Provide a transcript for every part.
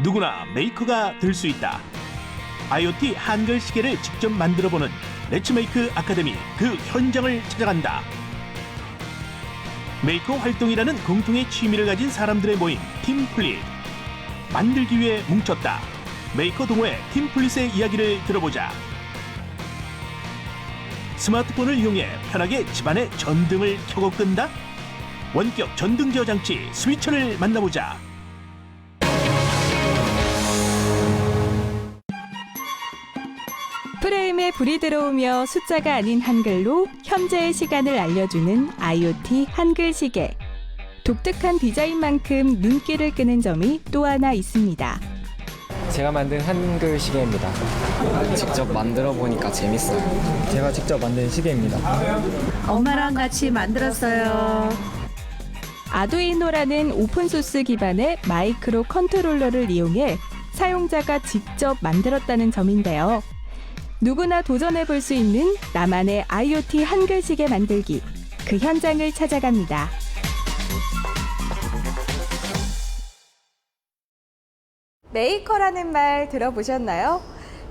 누구나 메이커가 될 수 있다. IoT 한글 시계를 직접 만들어보는 레츠메이크 아카데미 그 현장을 찾아간다. 메이커 활동이라는 공통의 취미를 가진 사람들의 모임 팀플릿. 만들기 위해 뭉쳤다. 메이커 동호회 팀플릿의 이야기를 들어보자. 스마트폰을 이용해 편하게 집안의 전등을 켜고 끈다? 원격 전등 제어 장치 스위처를 만나보자. 프레임에 불이 들어오며 숫자가 아닌 한글로 현재의 시간을 알려주는 IoT 한글 시계. 독특한 디자인만큼 눈길을 끄는 점이 또 하나 있습니다. 제가 만든 한글 시계입니다. 직접 만들어 보니까 재밌어요. 제가 직접 만든 시계입니다. 엄마랑 같이 만들었어요. 아두이노라는 오픈소스 기반의 마이크로 컨트롤러를 이용해 사용자가 직접 만들었다는 점인데요. 누구나 도전해 볼 수 있는 나만의 IoT 한글 시계 만들기. 그 현장을 찾아갑니다. 메이커라는 말 들어보셨나요?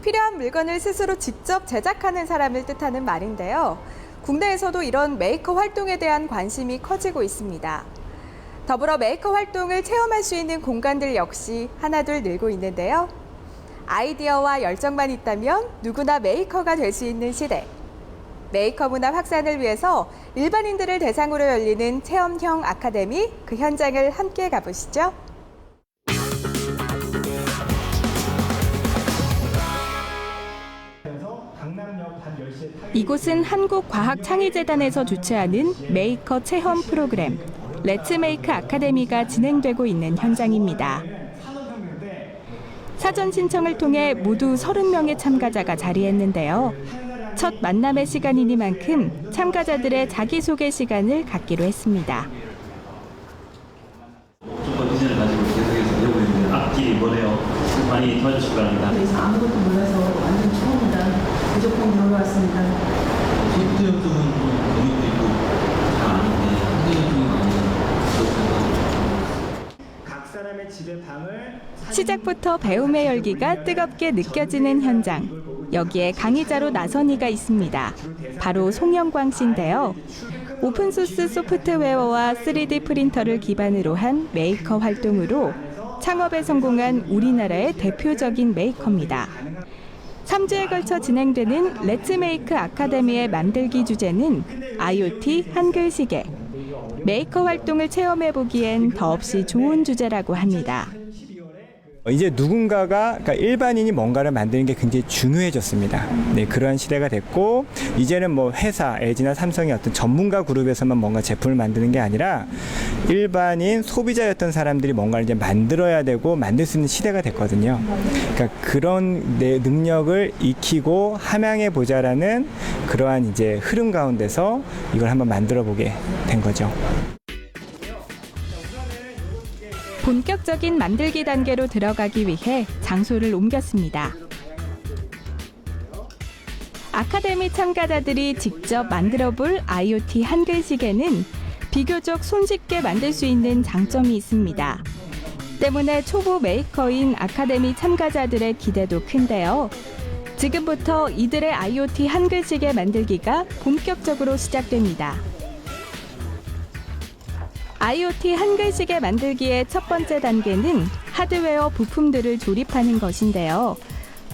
필요한 물건을 스스로 직접 제작하는 사람을 뜻하는 말인데요. 국내에서도 이런 메이커 활동에 대한 관심이 커지고 있습니다. 더불어 메이커 활동을 체험할 수 있는 공간들 역시 하나둘 늘고 있는데요. 아이디어와 열정만 있다면 누구나 메이커가 될 수 있는 시대. 메이커 문화 확산을 위해서 일반인들을 대상으로 열리는 체험형 아카데미, 그 현장을 함께 가보시죠. 이곳은 한국과학창의재단에서 주최하는 메이커 체험 프로그램 레츠메이크 아카데미가 진행되고 있는 현장입니다. 사전 신청을 통해 모두 30명의 참가자가 자리했는데요. 첫 만남의 시간이니만큼 참가자들의 자기소개 시간을 갖기로 했습니다. 컨디션을 가지고 계속해서 배우고 있는 악기 뭐래요? 많이 도와주시기 바랍니다. 그래서 아무것도 몰라서 완전 처음이라 무조건 배우러 왔습니다. 소프트웨어 쪽은 좀 고민도 있고 잘 아는데 한국인 중에 많이 시작부터 배움의 열기가 뜨겁게 느껴지는 현장. 여기에 강의자로 나선 이가 있습니다. 바로 송영광 씨인데요. 오픈소스 소프트웨어와 3D 프린터를 기반으로 한 메이커 활동으로 창업에 성공한 우리나라의 대표적인 메이커입니다. 3주에 걸쳐 진행되는 레츠메이크 아카데미의 만들기 주제는 IoT 한글 시계. 메이커 활동을 체험해보기엔 더없이 좋은 주제라고 합니다. 이제 누군가가, 그러니까 일반인이 뭔가를 만드는 게 굉장히 중요해졌습니다. 네, 그러한 시대가 됐고, 이제는 뭐 회사, LG나 삼성의 어떤 전문가 그룹에서만 뭔가 제품을 만드는 게 아니라 일반인 소비자였던 사람들이 뭔가를 이제 만들어야 되고 만들 수 있는 시대가 됐거든요. 그러니까 그런 내 능력을 익히고 함양해 보자라는 그러한 이제 흐름 가운데서 이걸 한번 만들어 보게 된 거죠. 본격적인 만들기 단계로 들어가기 위해 장소를 옮겼습니다. 아카데미 참가자들이 직접 만들어 볼 IoT 한글 시계는 비교적 손쉽게 만들 수 있는 장점이 있습니다. 때문에 초보 메이커인 아카데미 참가자들의 기대도 큰데요. 지금부터 이들의 IoT 한글 시계 만들기가 본격적으로 시작됩니다. IoT 한글 시계 만들기의 첫 번째 단계는 하드웨어 부품들을 조립하는 것인데요.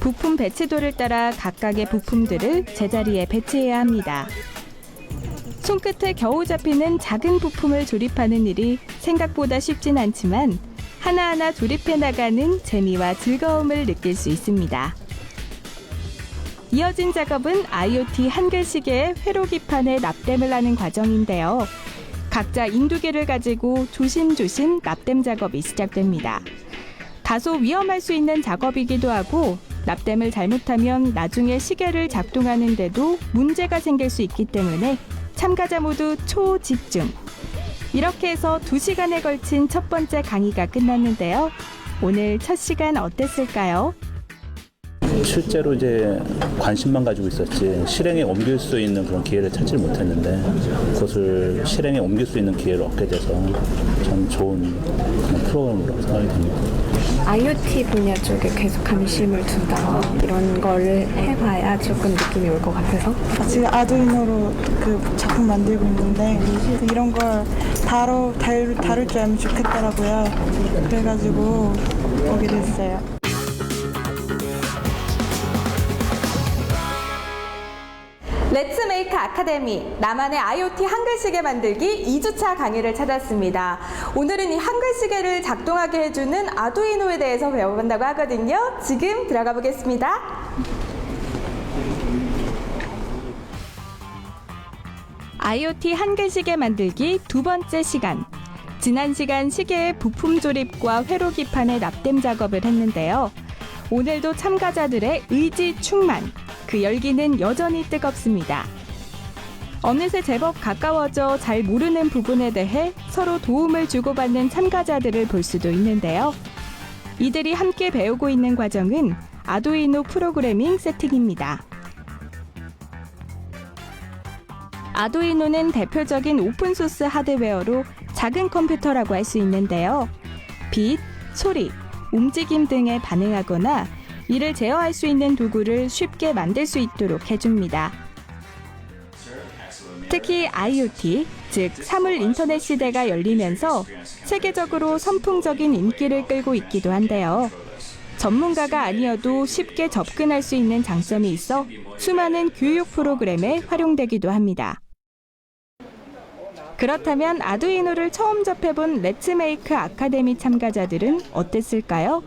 부품 배치도를 따라 각각의 부품들을 제자리에 배치해야 합니다. 손끝에 겨우 잡히는 작은 부품을 조립하는 일이 생각보다 쉽진 않지만 하나하나 조립해 나가는 재미와 즐거움을 느낄 수 있습니다. 이어진 작업은 IoT 한글 시계의 회로기판에 납땜을 하는 과정인데요. 각자 인두개를 가지고 조심조심 납땜 작업이 시작됩니다. 다소 위험할 수 있는 작업이기도 하고 납땜을 잘못하면 나중에 시계를 작동하는데도 문제가 생길 수 있기 때문에 참가자 모두 초집중. 이렇게 해서 2시간에 걸친 첫 번째 강의가 끝났는데요. 오늘 첫 시간 어땠을까요? 실제로 이제 관심만 가지고 있었지 실행에 옮길 수 있는 그런 기회를 찾지 못했는데 그것을 실행에 옮길 수 있는 기회를 얻게 돼서 참 좋은 그런 프로그램으로 생각이 됩니다. IoT 분야 쪽에 계속 관심을 둔다 이런 거를 해봐야 조금 느낌이 올 것 같아서 지금 아두이노로 그 작품 만들고 있는데 이런 걸 다룰 줄 알면 좋겠더라고요. 그래가지고 오게 됐어요. 렛츠메이크 아카데미 나만의 IoT 한글시계 만들기 2주차 강의를 찾았습니다. 오늘은 이 한글시계를 작동하게 해주는 아두이노에 대해서 배워본다고 하거든요. 지금 들어가 보겠습니다. IoT 한글시계 만들기 두 번째 시간. 지난 시간 시계의 부품 조립과 회로 기판의 납땜 작업을 했는데요. 오늘도 참가자들의 의지 충만, 그 열기는 여전히 뜨겁습니다. 어느새 제법 가까워져 잘 모르는 부분에 대해 서로 도움을 주고받는 참가자들을 볼 수도 있는데요. 이들이 함께 배우고 있는 과정은 아두이노 프로그래밍 세팅입니다. 아두이노는 대표적인 오픈소스 하드웨어로 작은 컴퓨터라고 할 수 있는데요. 빛, 소리, 움직임 등에 반응하거나 이를 제어할 수 있는 도구를 쉽게 만들 수 있도록 해줍니다. 특히 IoT, 즉 사물 인터넷 시대가 열리면서 세계적으로 선풍적인 인기를 끌고 있기도 한데요. 전문가가 아니어도 쉽게 접근할 수 있는 장점이 있어 수많은 교육 프로그램에 활용되기도 합니다. 그렇다면 아두이노를 처음 접해본 렛츠메이크 아카데미 참가자들은 어땠을까요?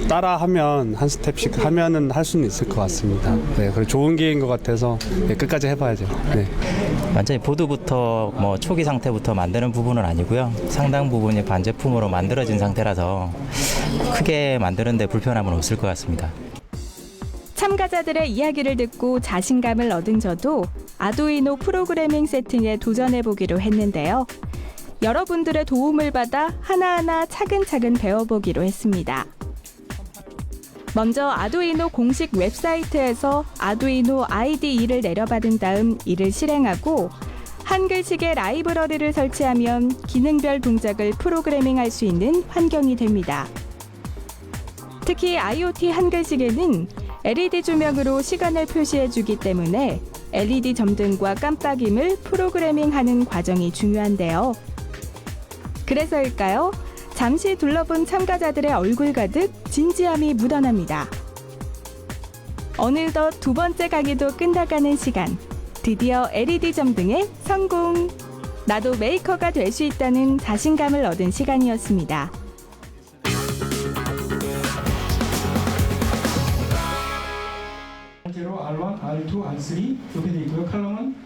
따라하면 한 스텝씩 하면은 할 수는 있을 것 같습니다. 네, 그리고 좋은 기회인 것 같아서 끝까지 해봐야죠. 네. 완전히 보드부터 초기 상태부터 만드는 부분은 아니고요. 상당 부분이 반제품으로 만들어진 상태라서 크게 만드는데 불편함은 없을 것 같습니다. 참가자들의 이야기를 듣고 자신감을 얻은 저도 아두이노 프로그래밍 세팅에 도전해보기로 했는데요. 여러분들의 도움을 받아 하나하나 차근차근 배워보기로 했습니다. 먼저 아두이노 공식 웹사이트에서 아두이노 IDE를 내려받은 다음 이를 실행하고 한글시계 라이브러리를 설치하면 기능별 동작을 프로그래밍할 수 있는 환경이 됩니다. 특히 IoT 한글시계는 LED 조명으로 시간을 표시해주기 때문에 LED 점등과 깜빡임을 프로그래밍하는 과정이 중요한데요. 그래서일까요? 잠시 둘러본 참가자들의 얼굴 가득 진지함이 묻어납니다. 어느덧 두 번째 강의도 끝나가는 시간. 드디어 LED 점등에 성공! 나도 메이커가 될 수 있다는 자신감을 얻은 시간이었습니다.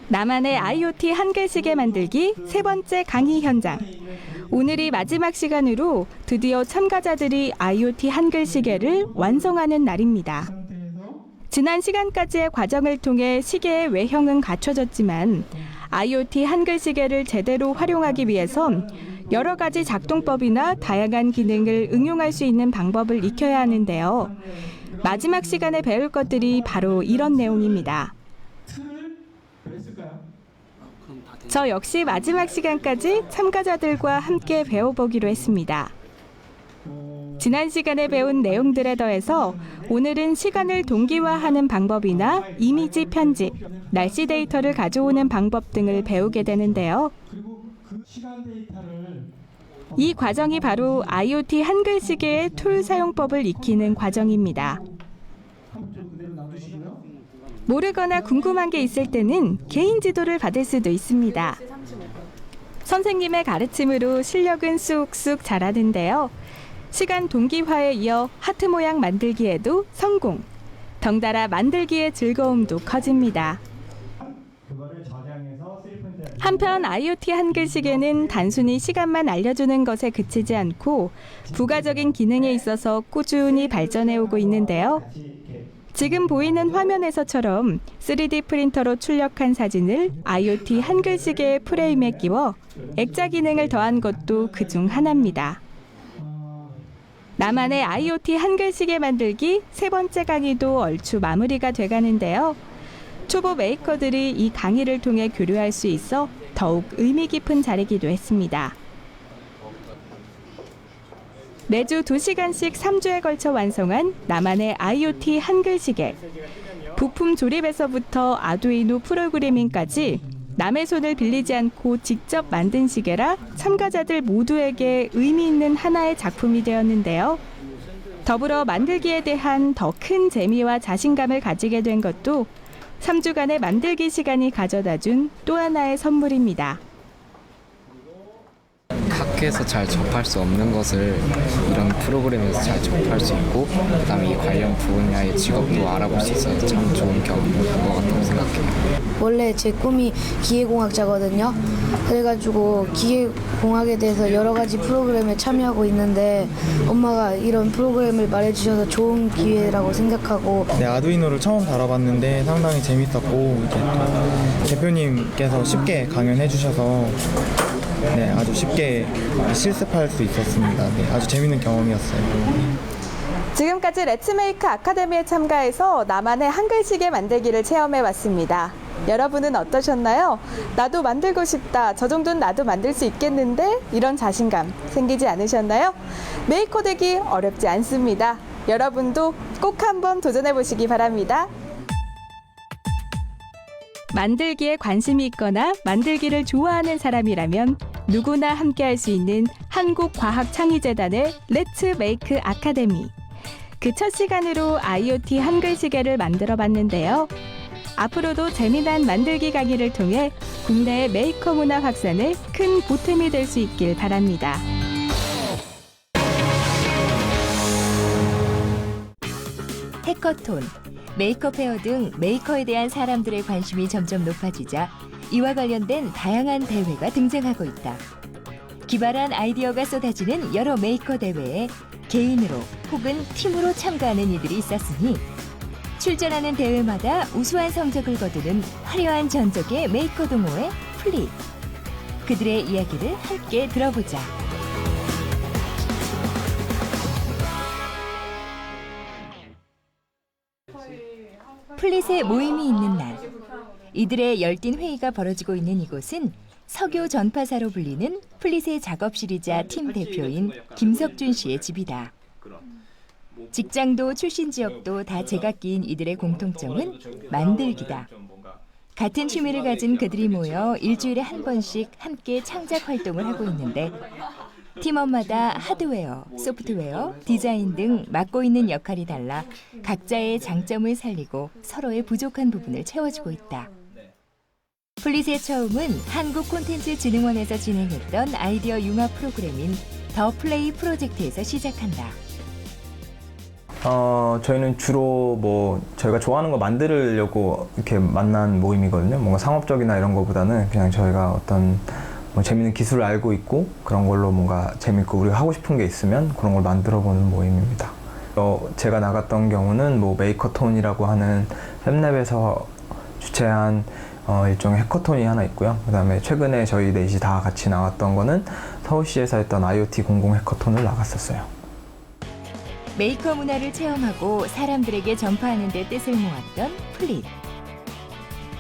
나만의 IoT 한글시계 만들기 세 번째 강의 현장. 오늘이 마지막 시간으로 드디어 참가자들이 IoT 한글시계를 완성하는 날입니다. 지난 시간까지의 과정을 통해 시계의 외형은 갖춰졌지만 IoT 한글시계를 제대로 활용하기 위해선 여러 가지 작동법이나 다양한 기능을 응용할 수 있는 방법을 익혀야 하는데요. 마지막 시간에 배울 것들이 바로 이런 내용입니다. 저 역시 마지막 시간까지 참가자들과 함께 배워보기로 했습니다. 지난 시간에 배운 내용들에 더해서 오늘은 시간을 동기화하는 방법이나 이미지 편집, 날씨 데이터를 가져오는 방법 등을 배우게 되는데요. 이 과정이 바로 IoT 한글시계의 툴 사용법을 익히는 과정입니다. 모르거나 궁금한 게 있을 때는 개인 지도를 받을 수도 있습니다. 선생님의 가르침으로 실력은 쑥쑥 자라는데요. 시간 동기화에 이어 하트 모양 만들기에도 성공. 덩달아 만들기의 즐거움도 커집니다. 한편 IoT 한글시계는 단순히 시간만 알려주는 것에 그치지 않고 부가적인 기능에 있어서 꾸준히 발전해오고 있는데요. 지금 보이는 화면에서처럼 3D 프린터로 출력한 사진을 IoT 한글시계의 프레임에 끼워 액자 기능을 더한 것도 그중 하나입니다. 나만의 IoT 한글시계 만들기 3번째 강의도 얼추 마무리가 돼가는데요. 초보 메이커들이 이 강의를 통해 교류할 수 있어 더욱 의미 깊은 자리이기도 했습니다. 매주 2시간씩 3주에 걸쳐 완성한 나만의 IoT 한글시계. 부품 조립에서부터 아두이노 프로그래밍까지 남의 손을 빌리지 않고 직접 만든 시계라 참가자들 모두에게 의미 있는 하나의 작품이 되었는데요. 더불어 만들기에 대한 더 큰 재미와 자신감을 가지게 된 것도 3주간의 만들기 시간이 가져다준 또 하나의 선물입니다. 학교에서 잘 접할 수 없는 것을 이런 프로그램에서 잘 접할 수 있고, 그다음에 이 관련 분야의 직업도 알아볼 수 있어서 참 좋은 경험인 것 같다고 생각해요. 원래 제 꿈이 기계공학자거든요. 그래가지고 기계공학에 대해서 여러 가지 프로그램에 참여하고 있는데 엄마가 이런 프로그램을 말해주셔서 좋은 기회라고 생각하고. 네, 아두이노를 처음 다뤄봤는데 상당히 재밌었고, 이제 대표님께서 쉽게 강연해 주셔서 네, 아주 쉽게 실습할 수 있었습니다. 네, 아주 재밌는 경험이었어요. 지금까지 렛츠메이크 아카데미에 참가해서 나만의 한글시계 만들기를 체험해봤습니다. 여러분은 어떠셨나요? 나도 만들고 싶다. 저 정도는 나도 만들 수 있겠는데? 이런 자신감 생기지 않으셨나요? 메이커 되기 어렵지 않습니다. 여러분도 꼭 한번 도전해보시기 바랍니다. 만들기에 관심이 있거나 만들기를 좋아하는 사람이라면 누구나 함께할 수 있는 한국과학창의재단의 렛츠메이크 아카데미. 그 첫 시간으로 IoT 한글시계를 만들어봤는데요. 앞으로도 재미난 만들기 강의를 통해 국내의 메이커 문화 확산에 큰 보탬이 될 수 있길 바랍니다. 해커톤, 메이커 페어 등 메이커에 대한 사람들의 관심이 점점 높아지자 이와 관련된 다양한 대회가 등장하고 있다. 기발한 아이디어가 쏟아지는 여러 메이커 대회에 개인으로 혹은 팀으로 참가하는 이들이 있었으니 출전하는 대회마다 우수한 성적을 거두는 화려한 전적의 메이커 동호회 플릿. 그들의 이야기를 함께 들어보자. 플릿의 모임이 있는 날, 이들의 열띤 회의가 벌어지고 있는 이곳은 석유 전파사로 불리는 플릿의 작업실이자 팀 대표인 김석준 씨의 집이다. 직장도 출신 지역도 다 제각기인 이들의 공통점은 만들기다. 같은 취미를 가진 그들이 모여 일주일에 한 번씩 함께 창작 활동을 하고 있는데 팀원마다 하드웨어, 소프트웨어, 디자인 등 맡고 있는 역할이 달라 각자의 장점을 살리고 서로의 부족한 부분을 채워주고 있다. 플릿의 처음은 한국콘텐츠진흥원에서 진행했던 아이디어 융합 프로그램인 더 플레이 프로젝트에서 시작한다. 저희는 주로 저희가 좋아하는 거 만들려고 이렇게 만난 모임이거든요. 뭔가 상업적이나 이런 거보다는 그냥 저희가 어떤 재밌는 기술을 알고 있고 그런 걸로 뭔가 재밌고 우리가 하고 싶은 게 있으면 그런 걸 만들어보는 모임입니다. 제가 나갔던 경우는 메이커톤이라고 하는 햅랩에서 주최한 일종의 해커톤이 하나 있고요. 그다음에 최근에 저희 넷이 다 같이 나왔던 거는 서울시에서 했던 IoT 공공 해커톤을 나갔었어요. 메이커 문화를 체험하고 사람들에게 전파하는 데 뜻을 모았던 플릿.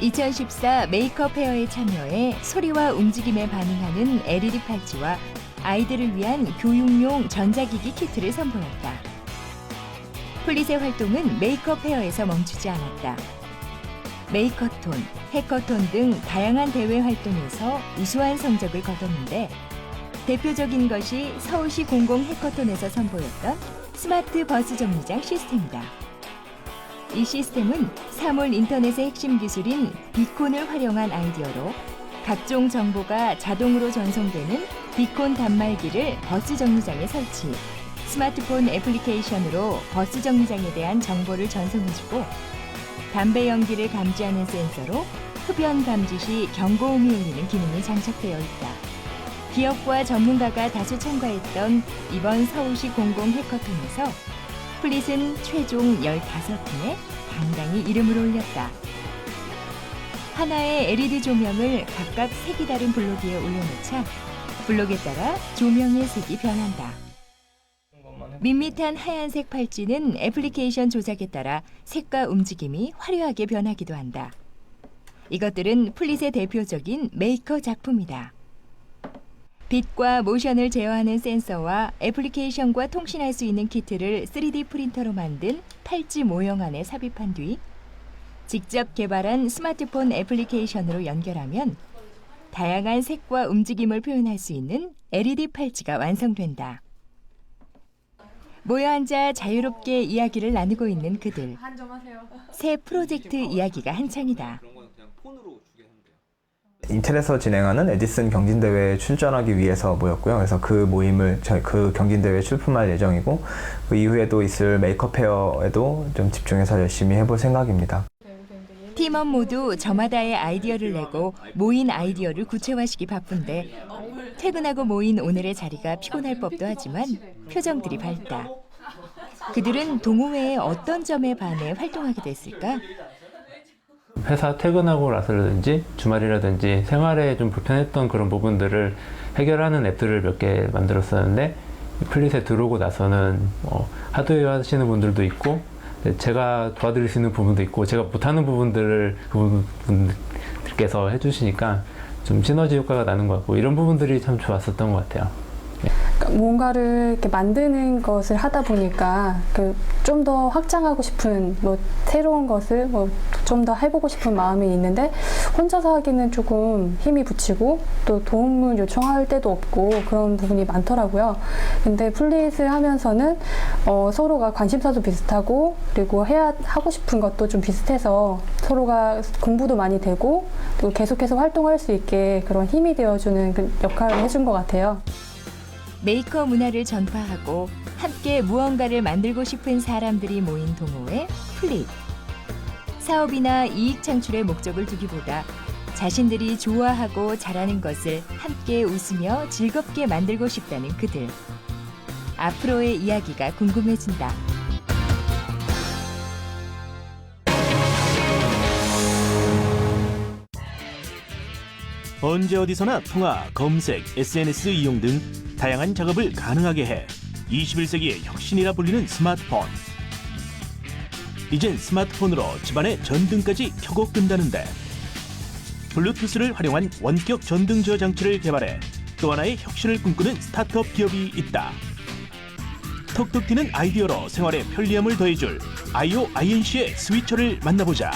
2014 메이커 페어에 참여해 소리와 움직임에 반응하는 LED 팔찌와 아이들을 위한 교육용 전자기기 키트를 선보였다. 플릿의 활동은 메이커 페어에서 멈추지 않았다. 메이커톤, 해커톤 등 다양한 대회 활동에서 우수한 성적을 거뒀는데 대표적인 것이 서울시 공공 해커톤에서 선보였던 스마트 버스 정류장 시스템이다. 이 시스템은 사물 인터넷의 핵심 기술인 비콘을 활용한 아이디어로 각종 정보가 자동으로 전송되는 비콘 단말기를 버스 정류장에 설치, 스마트폰 애플리케이션으로 버스 정류장에 대한 정보를 전송해주고 담배 연기를 감지하는 센서로 흡연 감지 시 경고음이 울리는 기능이 장착되어 있다. 기업과 전문가가 다수 참가했던 이번 서울시 공공 해커톤에서 플릿은 최종 15팀에 당당히 이름을 올렸다. 하나의 LED 조명을 각각 색이 다른 블록 위에 올려놓자 블록에 따라 조명의 색이 변한다. 밋밋한 하얀색 팔찌는 애플리케이션 조작에 따라 색과 움직임이 화려하게 변하기도 한다. 이것들은 플릿의 대표적인 메이커 작품이다. 빛과 모션을 제어하는 센서와 애플리케이션과 통신할 수 있는 키트를 3D 프린터로 만든 팔찌 모형 안에 삽입한 뒤 직접 개발한 스마트폰 애플리케이션으로 연결하면 다양한 색과 움직임을 표현할 수 있는 LED 팔찌가 완성된다. 모여 앉아 자유롭게 이야기를 나누고 있는 그들. 새 프로젝트 이야기가 한창이다. 인텔에서 진행하는 에디슨 경진대회에 출전하기 위해서 모였고요. 그래서 그 모임을 그 경진대회에 출품할 예정이고 그 이후에도 있을 메이크업 페어에도 좀 집중해서 열심히 해볼 생각입니다. 팀원 모두 저마다의 아이디어를 내고 모인 아이디어를 구체화시키 바쁜데 퇴근하고 모인 오늘의 자리가 피곤할 법도 하지만 표정들이 밝다. 그들은 동호회의 어떤 점에 반해 활동하게 됐을까? 회사 퇴근하고 나서라든지 주말이라든지 생활에 좀 불편했던 그런 부분들을 해결하는 앱들을 몇 개 만들었었는데 플릿에 들어오고 나서는 하드웨어 하시는 분들도 있고 제가 도와드릴 수 있는 부분도 있고 제가 못하는 부분들을 그분들께서 해주시니까 좀 시너지 효과가 나는 것 같고 이런 부분들이 참 좋았었던 것 같아요. 뭔가를 이렇게 만드는 것을 하다 보니까 좀 더 확장하고 싶은 새로운 것을 좀 더 해보고 싶은 마음이 있는데 혼자서 하기는 조금 힘이 붙이고 또 도움을 요청할 때도 없고 그런 부분이 많더라고요. 근데 플릿을 하면서는 서로가 관심사도 비슷하고 그리고 하고 싶은 것도 좀 비슷해서 서로가 공부도 많이 되고 또 계속해서 활동할 수 있게 그런 힘이 되어주는 그 역할을 해준 것 같아요. 메이커 문화를 전파하고 함께 무언가를 만들고 싶은 사람들이 모인 동호회 플릿. 사업이나 이익 창출의 목적을 두기보다 자신들이 좋아하고 잘하는 것을 함께 웃으며 즐겁게 만들고 싶다는 그들. 앞으로의 이야기가 궁금해진다. 언제 어디서나 통화, 검색, SNS 이용 등 다양한 작업을 가능하게 해 21세기의 혁신이라 불리는 스마트폰. 이젠 스마트폰으로 집안의 전등까지 켜고 끈다는데 블루투스를 활용한 원격 전등 제어 장치를 개발해 또 하나의 혁신을 꿈꾸는 스타트업 기업이 있다. 톡톡 튀는 아이디어로 생활의 편리함을 더해줄 IOINC의 스위처를 만나보자.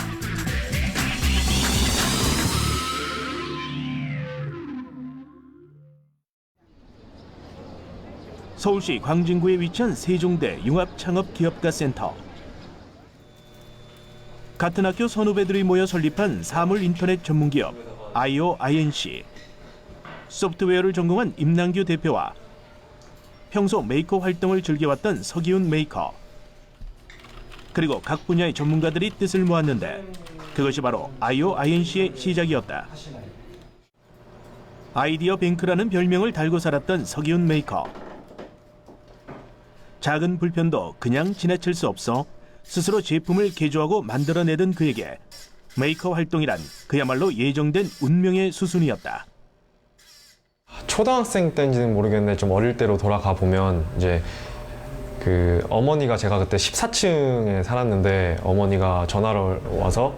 서울시 광진구에 위치한 세종대 융합창업기업가센터. 같은 학교 선후배들이 모여 설립한 사물 인터넷 전문기업 IOINC. 소프트웨어를 전공한 임남규 대표와 평소 메이커 활동을 즐겨왔던 서기훈 메이커, 그리고 각 분야의 전문가들이 뜻을 모았는데 그것이 바로 IOINC의 시작이었다. 아이디어 뱅크라는 별명을 달고 살았던 서기훈 메이커. 작은 불편도 그냥 지나칠 수 없어 스스로 제품을 개조하고 만들어내던 그에게 메이커 활동이란 그야말로 예정된 운명의 수순이었다. 초등학생 때인지는 모르겠는데 좀 어릴 때로 돌아가 보면 이제 그 어머니가 제가 그때 14층에 살았는데 어머니가 전화를 와서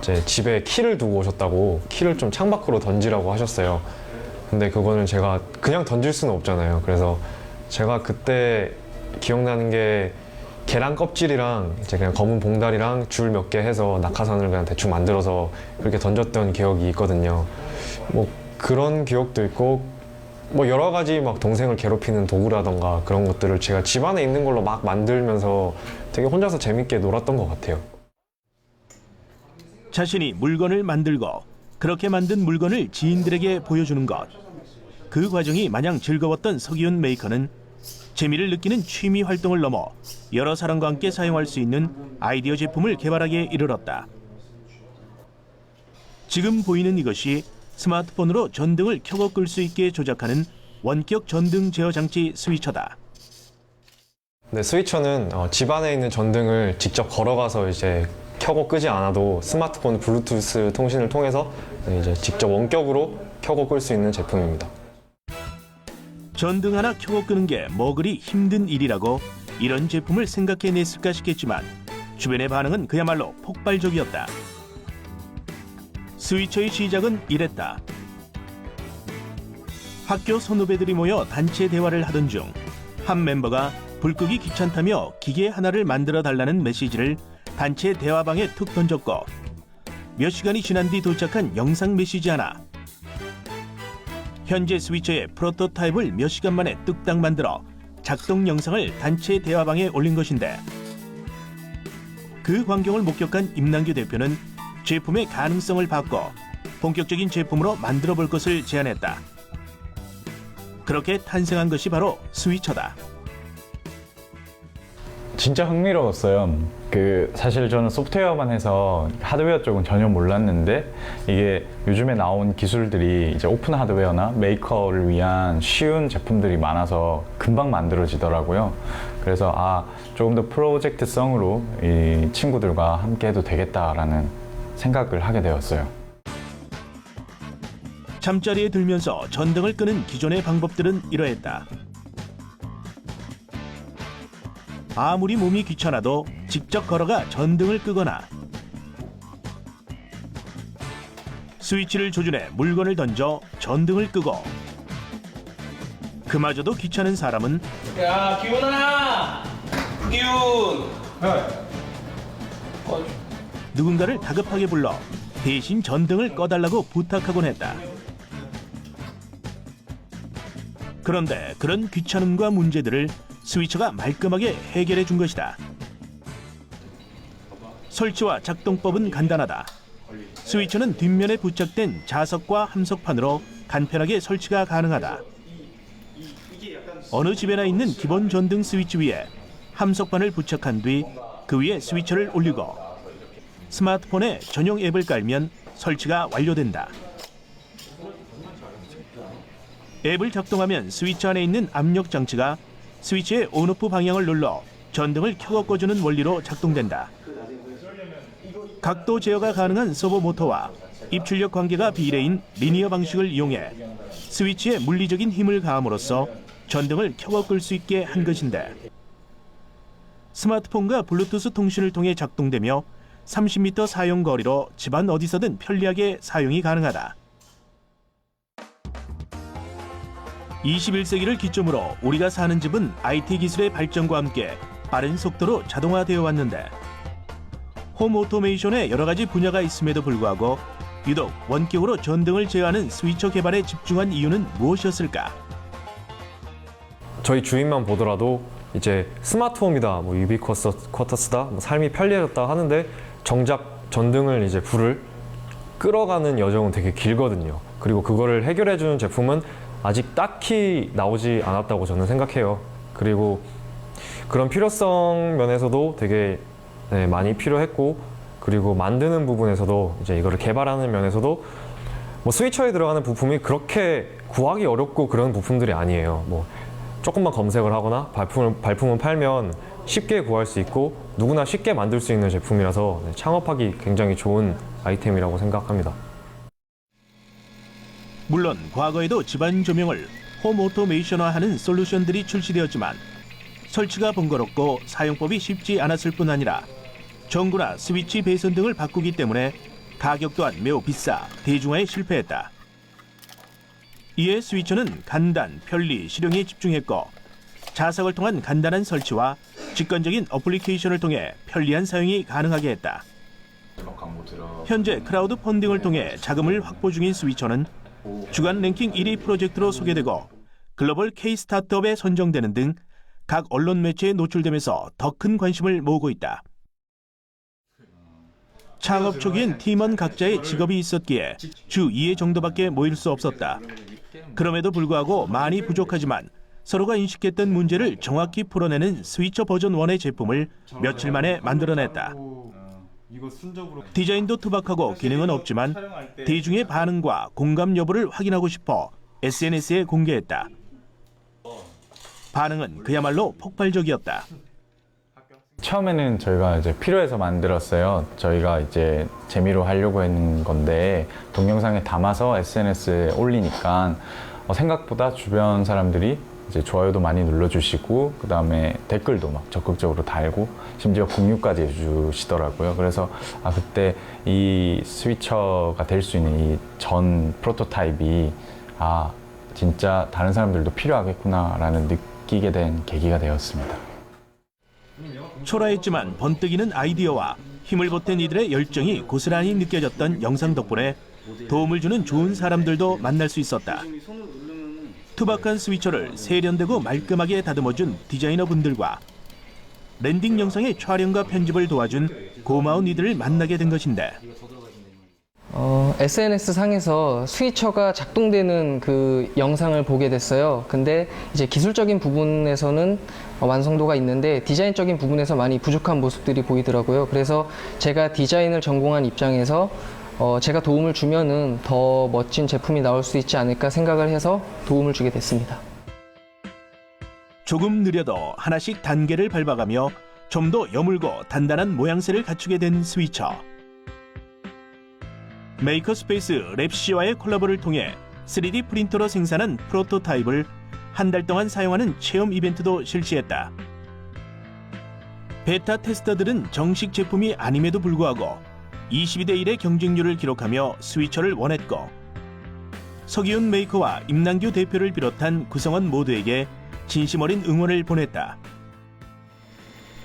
제 집에 키를 두고 오셨다고 키를 좀 창밖으로 던지라고 하셨어요. 근데 그거는 제가 그냥 던질 수는 없잖아요. 그래서 제가 그때 기억나는 게 계란 껍질이랑 이제 그냥 검은 봉다리랑 줄 몇 개 해서 낙하산을 그냥 대충 만들어서 그렇게 던졌던 기억이 있거든요. 뭐 그런 기억도 있고 뭐 여러 가지 막 동생을 괴롭히는 도구라던가 그런 것들을 제가 집안에 있는 걸로 막 만들면서 되게 혼자서 재밌게 놀았던 것 같아요. 자신이 물건을 만들고 그렇게 만든 물건을 지인들에게 보여주는 것. 그 과정이 마냥 즐거웠던 서기훈 메이커는 재미를 느끼는 취미 활동을 넘어 여러 사람과 함께 사용할 수 있는 아이디어 제품을 개발하기에 이르렀다. 지금 보이는 이것이 스마트폰으로 전등을 켜고 끌 수 있게 조작하는 원격 전등 제어 장치 스위처다. 네, 스위처는 집안에 있는 전등을 직접 걸어가서 이제 켜고 끄지 않아도 스마트폰 블루투스 통신을 통해서 이제 직접 원격으로 켜고 끌 수 있는 제품입니다. 전등 하나 켜고 끄는 게 뭐 그리 힘든 일이라고 이런 제품을 생각해냈을까 싶겠지만 주변의 반응은 그야말로 폭발적이었다. 스위처의 시작은 이랬다. 학교 선후배들이 모여 단체 대화를 하던 중 한 멤버가 불 끄기 귀찮다며 기계 하나를 만들어 달라는 메시지를 단체 대화방에 툭 던졌고 몇 시간이 지난 뒤 도착한 영상 메시지 하나. 현재 스위처의 프로토타입을 몇 시간 만에 뚝딱 만들어 작동 영상을 단체 대화방에 올린 것인데 그 광경을 목격한 임남규 대표는 제품의 가능성을 바꿔 본격적인 제품으로 만들어 볼 것을 제안했다. 그렇게 탄생한 것이 바로 스위처다. 진짜 흥미로웠어요. 사실 저는 소프트웨어만 해서 하드웨어 쪽은 전혀 몰랐는데 이게 요즘에 나온 기술들이 이제 오픈 하드웨어나 메이커를 위한 쉬운 제품들이 많아서 금방 만들어지더라고요. 그래서 조금 더 프로젝트성으로 이 친구들과 함께 해도 되겠다라는 생각을 하게 되었어요. 잠자리에 들면서 전등을 끄는 기존의 방법들은 이러했다. 아무리 몸이 귀찮아도 직접 걸어가 전등을 끄거나 스위치를 조준해 물건을 던져 전등을 끄고 그마저도 귀찮은 사람은 야, 기훈아! 기훈! 누군가를 다급하게 불러 대신 전등을 꺼달라고 부탁하곤 했다. 그런데 그런 귀찮음과 문제들을 스위처가 말끔하게 해결해 준 것이다. 설치와 작동법은 간단하다. 스위처는 뒷면에 부착된 자석과 함석판으로 간편하게 설치가 가능하다. 어느 집에나 있는 기본 전등 스위치 위에 함석판을 부착한 뒤 그 위에 스위처를 올리고 스마트폰에 전용 앱을 깔면 설치가 완료된다. 앱을 작동하면 스위치 안에 있는 압력 장치가 스위치의 온오프 방향을 눌러 전등을 켜고 꺼주는 원리로 작동된다. 각도 제어가 가능한 서버 모터와 입출력 관계가 비례인 리니어 방식을 이용해 스위치에 물리적인 힘을 가함으로써 전등을 켜고 끌 수 있게 한 것인데 스마트폰과 블루투스 통신을 통해 작동되며 30m 사용 거리로 집안 어디서든 편리하게 사용이 가능하다. 21세기를 기점으로 우리가 사는 집은 IT 기술의 발전과 함께 빠른 속도로 자동화되어 왔는데 홈 오토메이션에 여러 가지 분야가 있음에도 불구하고 유독 원격으로 전등을 제어하는 스위처 개발에 집중한 이유는 무엇이었을까? 저희 주인만 보더라도 이제 스마트홈이다, 유비쿼터스다, 삶이 편리해졌다 하는데 정작 전등을 이제 불을 끌어가는 여정은 되게 길거든요. 그리고 그거를 해결해주는 제품은 아직 딱히 나오지 않았다고 저는 생각해요. 그리고 그런 필요성 면에서도 되게 많이 필요했고, 그리고 만드는 부분에서도 이제 이거를 개발하는 면에서도 스위처에 들어가는 부품이 그렇게 구하기 어렵고 그런 부품들이 아니에요. 조금만 검색을 하거나 발품을 팔면 쉽게 구할 수 있고 누구나 쉽게 만들 수 있는 제품이라서 창업하기 굉장히 좋은 아이템이라고 생각합니다. 물론 과거에도 집안 조명을 홈 오토메이션화하는 솔루션들이 출시되었지만 설치가 번거롭고 사용법이 쉽지 않았을 뿐 아니라 전구나 스위치 배선 등을 바꾸기 때문에 가격 또한 매우 비싸 대중화에 실패했다. 이에 스위처는 간단, 편리, 실용에 집중했고 자석을 통한 간단한 설치와 직관적인 어플리케이션을 통해 편리한 사용이 가능하게 했다. 현재 크라우드 펀딩을 통해 자금을 확보 중인 스위처는 주간 랭킹 1위 프로젝트로 소개되고 글로벌 K 스타트업에 선정되는 등 각 언론 매체에 노출되면서 더 큰 관심을 모으고 있다. 창업 초기엔 팀원 각자의 직업이 있었기에 주 2회 정도밖에 모일 수 없었다. 그럼에도 불구하고 많이 부족하지만 서로가 인식했던 문제를 정확히 풀어내는 스위처 버전 1의 제품을 며칠 만에 만들어냈다. 디자인도 투박하고 기능은 없지만 대중의 반응과 공감 여부를 확인하고 싶어 SNS에 공개했다. 반응은 그야말로 폭발적이었다. 처음에는 저희가 이제 필요해서 만들었어요. 저희가 이제 재미로 하려고 했는 건데 동영상에 담아서 SNS에 올리니까 생각보다 주변 사람들이 이제 좋아요도 많이 눌러주시고 그 다음에 댓글도 막 적극적으로 달고 심지어 공유까지 해주시더라고요. 그래서 그때 이 스위처가 될 수 있는 이 전 프로토타입이 진짜 다른 사람들도 필요하겠구나라는 느끼게 된 계기가 되었습니다. 초라했지만 번뜩이는 아이디어와 힘을 보탠 이들의 열정이 고스란히 느껴졌던 영상 덕분에 도움을 주는 좋은 사람들도 만날 수 있었다. 투박한 스위처를 세련되고 말끔하게 다듬어준 디자이너분들과 랜딩 영상의 촬영과 편집을 도와준 고마운 이들을 만나게 된 것인데 SNS 상에서 스위처가 작동되는 그 영상을 보게 됐어요. 근데 이제 기술적인 부분에서는 완성도가 있는데 디자인적인 부분에서 많이 부족한 모습들이 보이더라고요. 그래서 제가 디자인을 전공한 입장에서 제가 도움을 주면은 더 멋진 제품이 나올 수 있지 않을까 생각을 해서 도움을 주게 됐습니다. 조금 느려도 하나씩 단계를 밟아가며 좀 더 여물고 단단한 모양새를 갖추게 된 스위처. 메이커스페이스 랩시와의 콜라보를 통해 3D 프린터로 생산한 프로토타입을 한 달 동안 사용하는 체험 이벤트도 실시했다. 베타 테스터들은 정식 제품이 아님에도 불구하고 22대 1의 경쟁률을 기록하며 스위처를 원했고 서기훈 메이커와 임남규 대표를 비롯한 구성원 모두에게 진심 어린 응원을 보냈다.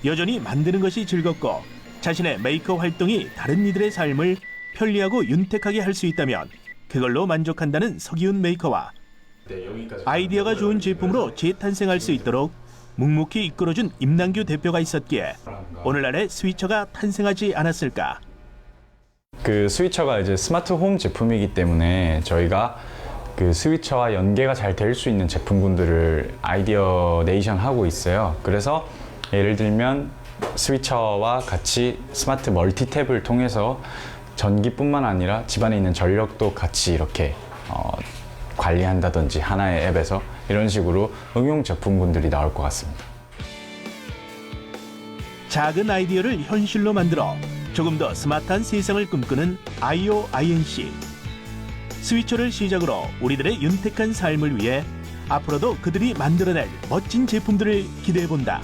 여전히 만드는 것이 즐겁고 자신의 메이커 활동이 다른 이들의 삶을 편리하고 윤택하게 할 수 있다면 그걸로 만족한다는 서기훈 메이커와 아이디어가 좋은 제품으로 재탄생할 수 있도록 묵묵히 이끌어준 임남규 대표가 있었기에 오늘날의 스위처가 탄생하지 않았을까. 그 스위처가 이제 스마트 홈 제품이기 때문에 저희가 그 스위처와 연계가 잘 될 수 있는 제품군들을 아이디어 네이션 하고 있어요. 그래서 예를 들면 스위처와 같이 스마트 멀티탭을 통해서 전기뿐만 아니라 집안에 있는 전력도 같이 이렇게 관리한다든지 하나의 앱에서 이런 식으로 응용 제품군들이 나올 것 같습니다. 작은 아이디어를 현실로 만들어 조금 더 스마트한 세상을 꿈꾸는 IOINC. 스위처를 시작으로 우리들의 윤택한 삶을 위해 앞으로도 그들이 만들어낼 멋진 제품들을 기대해본다.